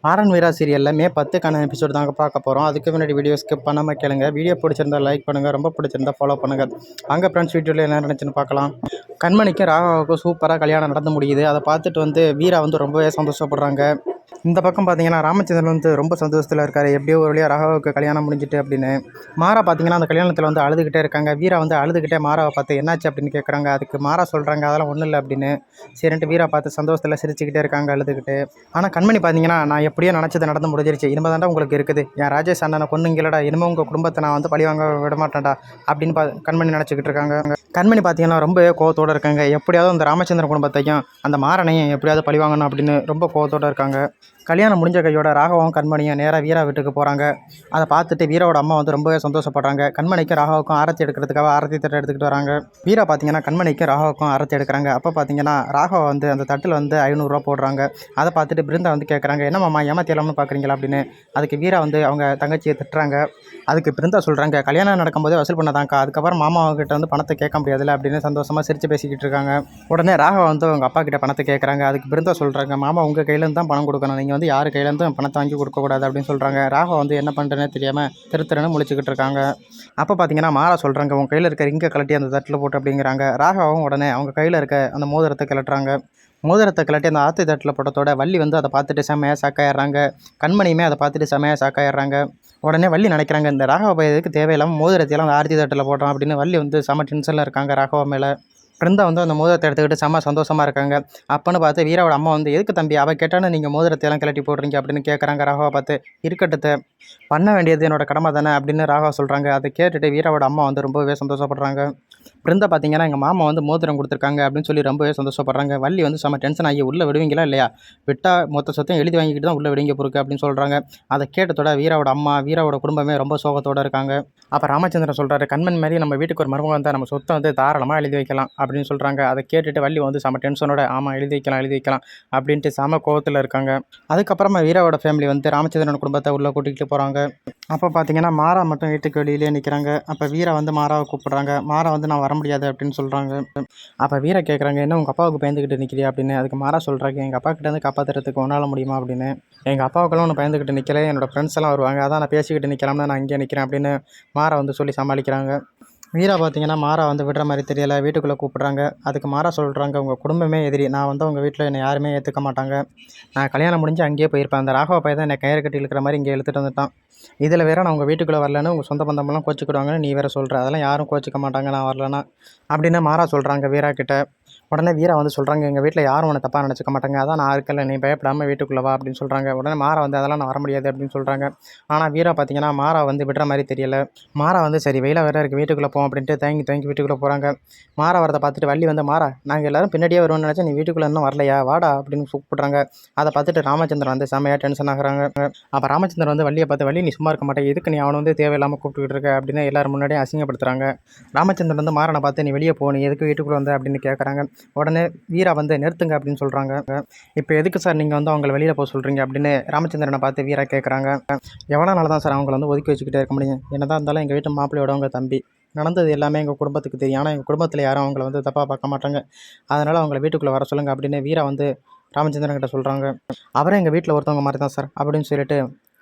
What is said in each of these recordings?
மாறன் வீரா சீரியலில் மே 10க்கான எபிசோடு தாங்க பார்க்க போகிறோம். அதுக்கு முன்னாடி வீடியோ ஸ்கிப் பண்ணாமல் கேளுங்க. வீடியோ பிடிச்சிருந்தா லைக் பண்ணுங்கள், ரொம்ப பிடிச்சிருந்தா ஃபாலோ பண்ணுங்கள். அங்கே ஃப்ரெண்ட்ஸ் வீடியோவில் என்ன நினச்சுன்னு பார்க்கலாம். கண்மணிக்கும் ராகாவுக்கும் சூப்பராக கல்யாணம் நடந்து முடியுது. அதை பார்த்துட்டு வீரா ரொம்பவே சந்தோஷப்படுறாங்க. இந்த பக்கம் பார்த்தீங்கன்னா ராமச்சந்திரன் ரொம்ப சந்தோஷத்தில் இருக்கார். எப்படியோ ஒரு வழியாக ராகாவுக்கு கல்யாணம் முடிஞ்சிட்டு அப்படின்னு. மாறா பார்த்தீங்கன்னா அந்த கல்யாணத்தில் அழுதுகிட்டே இருக்காங்க. வீரா அழுதுகிட்டே மாறாவை பார்த்து என்னாச்சு அப்படின்னு கேட்குறாங்க. அதுக்கு மாறா சொல்கிறாங்க அதெல்லாம் ஒன்றும் இல்லை அப்படின்னு. சரின்ட்டு வீரா பார்த்து சந்தோஷத்தில் சிரிச்சுக்கிட்டே இருக்காங்க அழுதுகிட்டு. ஆனால் கண்மணி பார்த்தீங்கன்னா நான் எப்படியோ நினச்சது நடந்து முடிஞ்சிருச்சு, இனிமே தாண்டா உங்களுக்கு இருக்குது, என் ராஜேஷ் அண்ணனை கொன்னுங்களடா, இனிமேல் உங்கள் குடும்பத்தை நான் பழி வாங்க விட மாட்டேன்டா அப்படின்னு கண்மணி நினச்சிக்கிட்டு இருக்காங்க. கண்மணி பார்த்தீங்கன்னா ரொம்பவே கோவத்தோடு இருக்காங்க. எப்படியாவது அந்த ராமச்சந்திரன் குடும்பத்தையும் அந்த மாறனையும் எப்படியாவது பழி வாங்கணும் அப்படின்னு ரொம்ப கோவத்தோடு இருக்காங்க. கல்யாணம் முடிஞ்ச கையோட ராகவும் கண்மணியும் நேராக வீரா வீட்டுக்கு போகிறாங்க. அதை பார்த்துட்டு வீராவோட அம்மா ரொம்பவே சந்தோஷப்படுறாங்க. கண்மணிக்கும் ராகாவுக்கும் ஆரத்தி எடுக்கிறதுக்காக ஆரத்தி தட்டை எடுத்துக்கிட்டு வராங்க. வீரா பார்த்தீங்கன்னா கண்மணிக்கும் ராகாவுக்கும் ஆரத்தி எடுக்கிறாங்க. அப்போ பார்த்தீங்கன்னா ராகவ அந்த தட்டில் 500 போடுறாங்க. அதை பார்த்துட்டு பிருந்தா கேட்குறாங்க, என்ன மாமா ஏமாத்தியலாம்னு பார்க்குறீங்களா அப்படின்னு. அதுக்கு வீரா அவங்க தங்கச்சியை திட்டுறாங்க. அதுக்கு பிருந்தா சொல்கிறாங்க, கல்யாணம் நடக்கும்போதே வசூல் பண்ணதாங்க்கா, அதுக்கப்புறம் மாமாவங்கிட்ட பணத்தை கேட்க முடியாதுல்ல அப்படின்னு சந்தோஷமாக சிரித்து பேசிக்கிட்டு இருக்காங்க. உடனே ராகவ அவங்க அப்பா கிட்ட பணத்தை கேட்குறாங்க. அதுக்கு பிருந்தா சொல்கிறாங்க, மாமா உங்கள் கையிலேருந்து தான் பணம் கொடுக்கணும், நீங்கள் யார் கையிலேருந்தும் பணத்தை வாங்கி கொடுக்கக்கூடாது அப்படின்னு சொல்கிறாங்க. ராகவ என்ன பண்ணுறேன்னே தெரியாமல் திருத்திறன்னு முழிச்சுக்கிட்டு இருக்காங்க. அப்போ பார்த்தீங்கன்னா மாறா சொல்கிறாங்க, உங்கள் கையில் இருக்க ரிங்கை கலட்டி அந்த தட்டில் போட்டு அப்படிங்கிறாங்க. ராகவும் உடனே அவங்க கையில் இருக்க அந்த மோதிரத்தை கிளட்டுறாங்க. மோதிரத்தை கிளட்டி அந்த ஆற்று தட்டில் போட்டதோட வள்ளி அதை பார்த்துட்டு செம்மையாக சாக்காயிடுறாங்க. கண்மணியுமே அதை பார்த்துட்டு செம்மையாக சாக்காயிடுறாங்க. உடனே வள்ளி நினைக்கிறாங்க, இந்த ராகவ எதுக்கு தேவையில்லாமல் மோதிரத்தையெல்லாம் அந்த ஆர்த்தி தட்டில் போடுறோம் அப்படின்னு வள்ளி செம்ம டென்ஷனில் இருக்காங்க ராகவ மேலே. பிருந்தா அந்த மோதிரத்தை எடுத்துக்கிட்டு செம்ம சந்தோஷமாக இருக்காங்க. அப்போன்னு பார்த்து வீராவோட அம்மா எதுக்கு தம்பி அவள் கேட்டான்னு நீங்கள் மோதிரத்தையெல்லாம் கிளட்டி போடுறீங்க அப்படின்னு கேட்குறாங்க. ராகவா பார்த்து இருக்கட்டத்தை பண்ண வேண்டியது என்னோட கடமை தானே அப்படின்னு ராகவா சொல்கிறாங்க. அதை கேட்டுட்டு வீராவோட அம்மா ரொம்பவே சந்தோஷப்படுறாங்க. பிருந்தா பார்த்தீங்கன்னா எங்கள் மாமா மோதிரம் கொடுத்துருக்காங்க அப்படின்னு சொல்லி ரொம்பவே சந்தோஷப்படுறாங்க. வள்ளி செம்ம டென்ஷன் ஆகி உள்ளே விடுவீங்களா இல்லையா, விட்டால் மொத்த சொத்தையும் எழுதி வாங்கிக்கிட்டு தான் உள்ளே விடுங்க பொறுக்கு அப்படின்னு சொல்கிறாங்க. அதை கேட்டதோட வீராவோட அம்மா வீராவோட குடும்பமே ரொம்ப சோகத்தோடு இருக்காங்க. அப்போ ராமச்சந்திரன் சொல்கிறாரு, கண்மணி மாதிரி நம்ம வீட்டுக்கு ஒரு மருமகன் வந்தால் நம்ம சொத்தை தாராளமாக எழுதி வைக்கலாம் அப்படின்னு சொல்கிறாங்க. அதை கேட்டுட்டு வள்ளி செம்ம டென்ஷனோட ஆமாம் எழுதி வைக்கலாம் அப்படின்ட்டு செம கோவத்தில் இருக்காங்க. அதுக்கப்புறமா வீராவோட ஃபேமிலி ராமச்சந்திரன் குடும்பத்தை உள்ளே கூட்டிகிட்டு போகிறாங்க. அப்போ பார்த்தீங்கன்னா மாறா மட்டும் வீட்டுக்கு வெளியிலே நிற்கிறாங்க. அப்போ வீரா மாறாவை கூப்பிட்றாங்க. மாறா நான் வர முடியாது அப்படின்னு சொல்கிறாங்க. அப்போ வீரா கேட்குறாங்க, என்ன உங்கள் அப்பாவுக்கு பயந்துக்கிட்டு நிற்கிறியா அப்படின்னு. அதுக்கு மாறா சொல்கிறாங்க, எங்கள் அப்பா கிட்டேருந்து காப்பாற்றுறதுக்கு உன்னால் முடியுமா அப்படின்னு. எங்கள் அப்பாவுக்கெல்லாம் ஒன்று பயந்துக்கிட்டு நிற்கல, என்னோடய ஃப்ரெண்ட்ஸ் எல்லாம் வருவாங்க, அதான் நான் பேசிக்கிட்டு நிற்கலாம்னா நான் இங்கே நிற்கிறேன் அப்படின்னு மாறா சொல்லி சமாளிக்கிறாங்க. வீரா பார்த்தீங்கன்னா மாறா விடுற மாதிரி தெரியலை, வீட்டுக்குள்ளே கூப்பிட்றாங்க. அதுக்கு மாறா சொல்கிறாங்க, உங்கள் குடும்பமே எதிரி, நான் உங்கள் வீட்டில் என்னை யாருமே ஏற்றுக்க மாட்டாங்க, நான் கல்யாணம் முடிஞ்சு அங்கேயே போயிருப்பேன், அந்த ராகவ பையன் தான் என்னை கயிறு கட்டி இழுக்கிற மாதிரி இங்கே இழுத்துட்டு வந்துட்டான், இதில் வேறு நான் உங்கள் வீட்டுக்குள்ளே வரலன்னு உங்கள் சொந்த பந்தமெல்லாம் கோச்சிக்கிடுவாங்கன்னு நீ வேறு சொல்கிற, அதெல்லாம் யாரும் கோச்சிக்க மாட்டாங்க நான் வரலன்னா அப்படின்னு மாறா சொல்கிறாங்க வீரா கிட்ட. உடனே வீரா சொல்கிறாங்க, எங்கள் வீட்டில் யாரும் உன்னை தப்பாக நினச்சிக்க மாட்டாங்க, அதான் நான் இருக்கல, நீ பயப்படாமல் வீட்டுக்குள்ளே வா அப்படின்னு சொல்கிறாங்க. உடனே மாறா அதெல்லாம் நான் வர முடியாது அப்படின்னு சொல்கிறாங்க. ஆனால் வீரா பார்த்தீங்கன்னா மாறா விடுற மாதிரி தெரியலை. மாறா சரி வெயிலாக வேறு இருக்குது வீட்டுக்குள்ளே போவோம் அப்படின்ட்டு தயங்கி வீட்டுக்குள்ளே போகிறாங்க. மாறா வரதை பார்த்துட்டு வள்ளி மாறா நாங்கள் எல்லோரும் பின்னாடியே வருவோம்னு நினச்சா நீ வீட்டுக்குள்ளே இன்னும் வரலையா, வாடா அப்படின்னு கூப்பிட்றாங்க. அதை பார்த்துட்டு ராமச்சந்திரன் செம்மையாக டென்ஷன் ஆகுறாங்க. அப்போ ராமச்சந்திரன் வள்ளியை பார்த்து, வள்ளி நீ சும்மா இருக்க மாட்டேன், எதுக்கு நீ அவனை தேவையில்லாமல் கூப்பிட்டுக்கிட்டு இருக்க அப்படின்னு எல்லாரும் முன்னாடியே அசிங்கப்படுத்துகிறாங்க. ராமச்சந்திரன் மாறனை பார்த்து நீ வெளியே போ, நீ எதுக்கு வீட்டுக்குள்ளே அப்படின்னு கேட்குறாங்க. உடனே வீரா நிறுத்துங்க அப்படின்னு சொல்கிறாங்க. இப்போ எதுக்கு சார் நீங்கள் அவங்களை வெளியில் போக சொல்கிறீங்க அப்படின்னு ராமச்சந்திரனை பார்த்து வீரா கேட்குறாங்க. எவ்வளோ நாள் தான் சார் அவங்கள ஒதுக்கி வச்சுக்கிட்டே இருக்க முடியும், என்னதான் இருந்தாலும் எங்கள் வீட்டு மாப்பிள்ளையோட அவங்க தம்பி, நடந்தது எல்லாமே எங்கள் குடும்பத்துக்கு தெரியும், ஆனால் எங்கள் குடும்பத்தில் யாரும் அவங்கள தப்பாக பார்க்க மாட்டாங்க, அதனால் அவங்கள வீட்டுக்குள்ளே வர சொல்லுங்கள் அப்படின்னு வீரா ராமச்சந்திரன் கிட்ட சொல்கிறாங்க. அவரே எங்கள் வீட்டில் ஒருத்தவங்க மாதிரி தான் சார் அப்படின்னு சொல்லிட்டு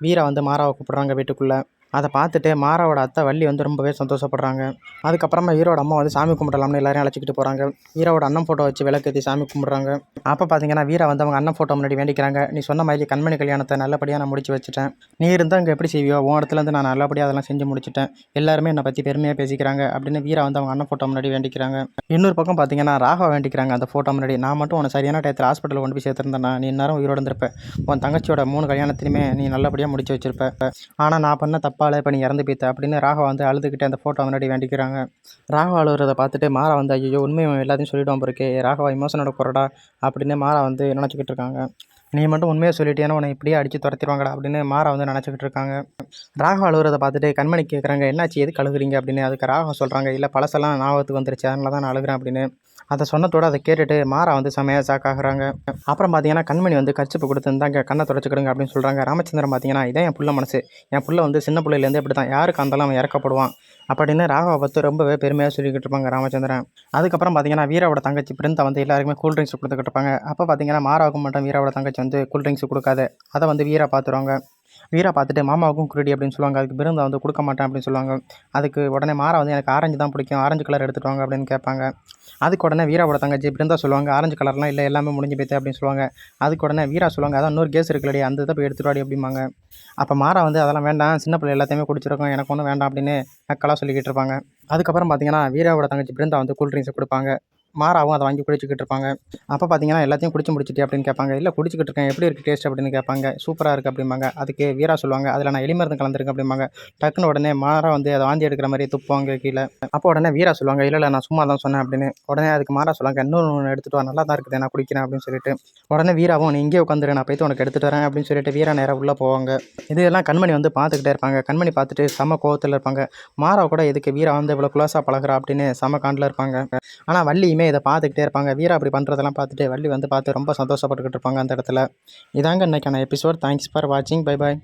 வீரா மாறாவை கூப்பிட்றாங்க வீட்டுக்குள்ளே. அதை பார்த்துட்டு மாறாவோட அத்தை வள்ளி ரொம்பவே சந்தோஷப்படுறாங்க. அதுக்கப்புறமா வீரோட அம்மா சாமி கும்பிடலாம்னு எல்லாரையும் அழைச்சிக்கிட்டு போகிறாங்க. வீரோட அண்ணன் ஃபோட்டோ வச்சு விளக்கேற்றி சாமி கும்பிட்றாங்க. அப்போ பார்த்தீங்கன்னா வீரா அவங்க அண்ணன் ஃபோட்டோ முன்னாடி வேண்டிக்கிறாங்க, நீ சொன்ன மாதிரி கண்மணி கல்யாணத்தை நல்லபடியாக நான் முடிச்சு வச்சுட்டேன், நீ இருந்தால் இங்கே எப்படி செய்வியோ உன் இடத்துலேருந்து நான் நல்லபடியாக அதெல்லாம் செஞ்சு முடிச்சிட்டேன், எல்லாருமே என்னை பற்றி பெருமையாக பேசிக்கிறாங்க அப்படின்னு வீரா அவங்க அண்ணன் ஃபோட்டோ முன்னாடி வேண்டிக்கிறாங்க. இன்னொரு பக்கம் பார்த்தீங்கன்னா ராகவ வேண்டிக்கிறாங்க அந்த ஃபோட்டோ முன்னாடி, நான் மட்டும் உன்னை சரியான டயத்தில் ஹாஸ்பிட்டலில் கொண்டு போய் சேர்த்துருந்தேன்னா நீ இந்நேரம் உயிரோடு இருந்திருப்பேன், உன் தங்கச்சியோட 3 கல்யாணத்திலுமே நீ நல்லபடியாக முடிச்சு வச்சிருப்ப, ஆனால் நான் பண்ண தப்பால் இப்போ நீ இறந்து போய்த்த அப்படின்னு ராகவ அழுதுகிட்டு அந்த ஃபோட்டோ முன்னாடி வேண்டிக்கிறாங்க. ராகவ அழுகிறத பார்த்துட்டு மாறா ஐயோ உண்மையை எல்லாத்தையும் சொல்லிவிடுவோம் பிறகு ராகவா இமோஷனோட குறடா அப்படின்னு மாறா நினச்சிக்கிட்டு இருக்காங்க. நீ மட்டும் உண்மையை சொல்லிட்டேன்னா உன்னை இப்படியே அடித்து துரத்திடுவாங்கடா அப்படின்னு மாறா நினச்சிக்கிட்டு இருக்காங்க. ராகவ அழுகிறத பார்த்துட்டு கண்மணி கேட்குறாங்க, என்னாச்சு எதுக்கு அழுகுறீங்க அப்படின்னு. அதுக்கு ராகவ சொல்கிறாங்க, இல்லை பழசெல்லாம் ஞாபகத்துக்கு வந்துருச்சு அதனால தான் நான் அழுகிறேன் அப்படின்னு. அதை சொன்னதோட அதை கேட்டுட்டு மாறா வந்து செமையாக ஷாக் ஆகுறாங்க. அப்புறம் பார்த்தீங்கன்னா கண்மணி வந்து கர்ச்சீப்பை கொடுத்து இந்தாங்க கண்ணை துடைச்சிக்கிடுங்க அப்படின்னு சொல்கிறாங்க. ராமச்சந்திரன் பார்த்தீங்கன்னா இதான் என் புள்ள மனசு, என் புள்ள வந்து சின்ன பிள்ளையிலேருந்து இப்படி தான், யாருக்கு இருந்தாலும் அவன் இறக்கப்படுவான் அப்படின்னு ராகவை பற்றி ரொம்பவே பெருமையாக சொல்லிக்கிட்டு இருப்பாங்க ராமச்சந்திரன். அதுக்கப்புறம் பார்த்தீங்கன்னா வீராவோட தங்கச்சி பிருந்தா வந்து எல்லாருக்குமே கூல்ட்ரிங்க்ஸ் கொடுத்துக்கிட்டு இருப்பாங்க. அப்போ பார்த்தீங்கன்னா மாறாவுக்கு மட்டும் வீராவோட தங்கச்சி வந்து கூல்ட்ரிங்க்ஸ் கொடுக்காது, அதை வந்து வீரா பார்த்துருவாங்க. வீரா பார்த்துட்டு மாமாவுக்கும் குருடி அப்படின்னு சொல்லுவாங்க. அதுக்கு பிருந்தா வந்து கொடுக்க மாட்டேன் அப்படின்னு சொல்லுவாங்க. அதுக்கு உடனே மாறா வந்து எனக்கு ஆரஞ்சு தான் பிடிக்கும், ஆரஞ்சு கலர் எடுத்துகிட்டு வாங்க அப்படின்னு கேட்பாங்க. அதுக்கு உடனே வீராவோட தங்கச்சி பிருந்தா சொல்லுவாங்க ஆரஞ்சு கலர்லாம் இல்லை, எல்லாமே முடிஞ்சு போய்த்து அப்படின்னு சொல்லுவாங்க. அதுக்கு உடனே வீரா சொல்லுவாங்க அதான் இன்னொரு கேஸ் இருக்குல்லடி, அந்த இதை போய் எடுத்துகிட்டு வாடி அப்படிம்பாங்க. அப்போ மாறா வந்து அதெல்லாம் வேண்டாம், சின்ன பிள்ளை எல்லாத்தையுமே குடிச்சிருக்கோம், எனக்கு ஒன்றும் வேண்டாம் அப்படின்னு நக்கலாக சொல்லிக்கிட்டு இருப்பாங்க. அதுக்கப்புறம் பார்த்தீங்கன்னா வீராவோட தங்கச்சி பிருந்தா வந்து கூல்ட்ரிங்க்ஸ் கொடுப்பாங்க. மாறாவும் அதை வாங்கி குடிச்சிக்கிட்டு இருப்பாங்க. அப்போ பார்த்தீங்கன்னா எல்லாத்தையும் குடிச்சு முடிச்சிட்டு அப்படின்னு கேட்பாங்க. இல்லை குடிச்சிக்கிட்டு இருக்கேன், எப்படி இருக்குது டேஸ்ட் அப்படின்னு கேட்பாங்க. சூப்பராக இருக்குது அப்படிம்பாங்க. அதுக்கு வீரா சொல்லுவாங்க அதில் நான் எலிமருந்து கலந்துருக்கு அப்படிம்பாங்க. டக்குன்னு உடனே மாறா வந்து அதை வாந்தி எடுக்கிற மாதிரி துப்புவாங்க கீழே. அப்போ உடனே வீரா சொல்லுவாங்க இல்லை நான் சும்மா தான் சொன்னேன் அப்படின்னு. உடனே அதுக்கு மாறா சொல்லுவாங்க இன்னொன்று எடுத்துகிட்டு வா, நல்லா தான் இருக்குது, நான் குடிக்கிறேன் அப்படின்னு சொல்லிட்டு. உடனே வீராவும் நீ இங்கே உட்காந்துரு, நான் போய்த்து உனக்கு எடுத்துகிட்டு வரேன் அப்படின்னு சொல்லிட்டு வீரா நேராக உள்ளே போவாங்க. இதெல்லாம் கண்மணி வந்து பார்த்துக்கிட்டே இருப்பாங்க. கண்மணி பார்த்துட்டு செம கோவத்தில் இருப்பாங்க. மாறா கூட எதுக்கு வீரா வந்து இவ்வளோ குளோஸாக பழகுறா அப்படின்னு செம காண்டில் இருப்பாங்க. ஆனால் வள்ளியுமே இதை பார்த்துக்கிட்டே இருப்பாங்க. வீரா அப்படி பண்ணுறதெல்லாம் பார்த்துட்டு வள்ளி வந்து பார்த்து ரொம்ப சந்தோஷப்பட்டுக்கிட்டு இருப்பாங்க அந்த இடத்துல. இதாங்க இன்னைக்கான எபிசோட். தேங்க்ஸ் ஃபார் வாட்சிங். Bye bye.